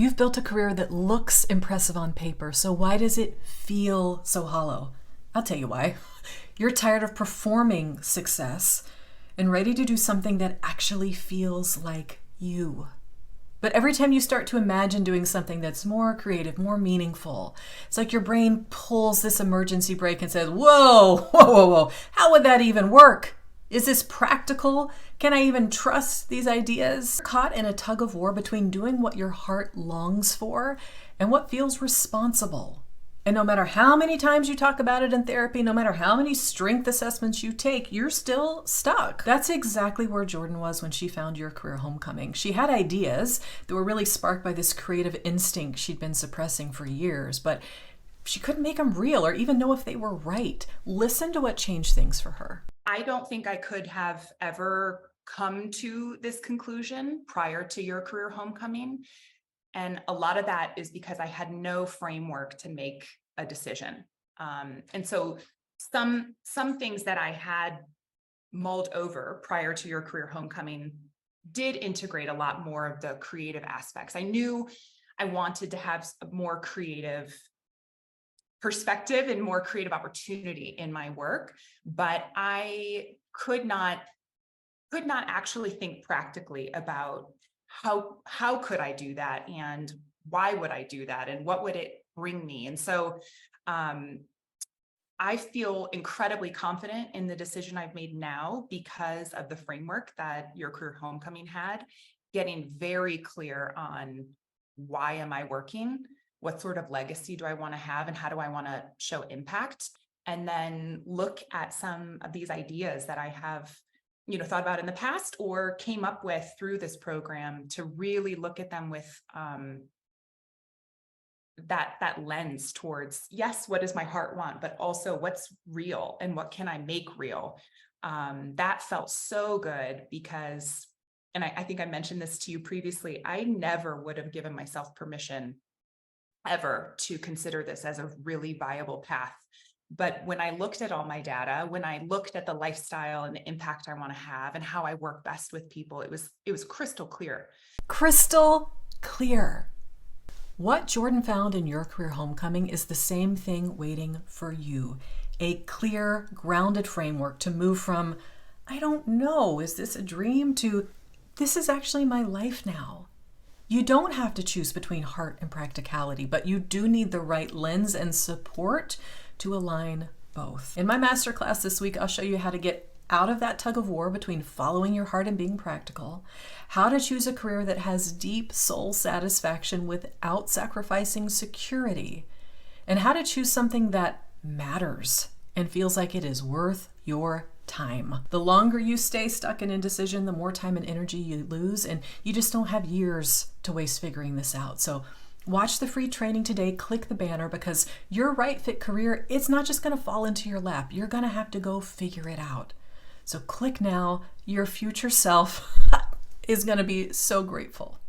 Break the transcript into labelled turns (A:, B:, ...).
A: You've built a career that looks impressive on paper, so why does it feel so hollow? I'll tell you why. You're tired of performing success and ready to do something that actually feels like you. But every time you start to imagine doing something that's more creative, more meaningful, it's like your brain pulls this emergency brake and says, whoa, whoa, whoa, whoa, how would that even work? Is this practical? Can I even trust these ideas? Caught in a tug of war between doing what your heart longs for and what feels responsible. And no matter how many times you talk about it in therapy, no matter how many strength assessments you take, you're still stuck. That's exactly where Jordan was when she found Your Career Homecoming. She had ideas that were really sparked by this creative instinct she'd been suppressing for years, but she couldn't make them real or even know if they were right. Listen to what changed things for her.
B: I don't think I could have ever come to this conclusion prior to Your Career Homecoming. And a lot of that is because I had no framework to make a decision. And so some things that I had mulled over prior to Your Career Homecoming did integrate a lot more of the creative aspects. I knew I wanted to have a more creative perspective and more creative opportunity in my work, but I could not actually think practically about how could I do that and why would I do that and what would it bring me. And so I feel incredibly confident in the decision I've made now because of the framework that Your Career Homecoming had, getting very clear on why am I working, what sort of legacy do I want to have, and how do I want to show impact, and then look at some of these ideas that I have thought about in the past or came up with through this program to really look at them with that lens towards, yes, what does my heart want, but also what's real and what can I make real. That felt so good because, and I think I mentioned this to you previously, I never would have given myself permission ever to consider this as a really viable path. But when I looked at all my data, when I looked at the lifestyle and the impact I want to have and how I work best with people, it was crystal clear.
A: Crystal clear. What Jordan found in Your Career Homecoming is the same thing waiting for you. A clear, grounded framework to move from, I don't know, is this a dream, to this is actually my life now. You don't have to choose between heart and practicality, but you do need the right lens and support to align both. In my masterclass this week, I'll show you how to get out of that tug of war between following your heart and being practical, how to choose a career that has deep soul satisfaction without sacrificing security, and how to choose something that matters and feels like it is worth your time. The longer you stay stuck in indecision, the more time and energy you lose, and you just don't have years to waste figuring this out. So watch the free training today, click the banner, because your right fit career, it's not just going to fall into your lap. You're going to have to go figure it out. So click now. Your future self is going to be so grateful.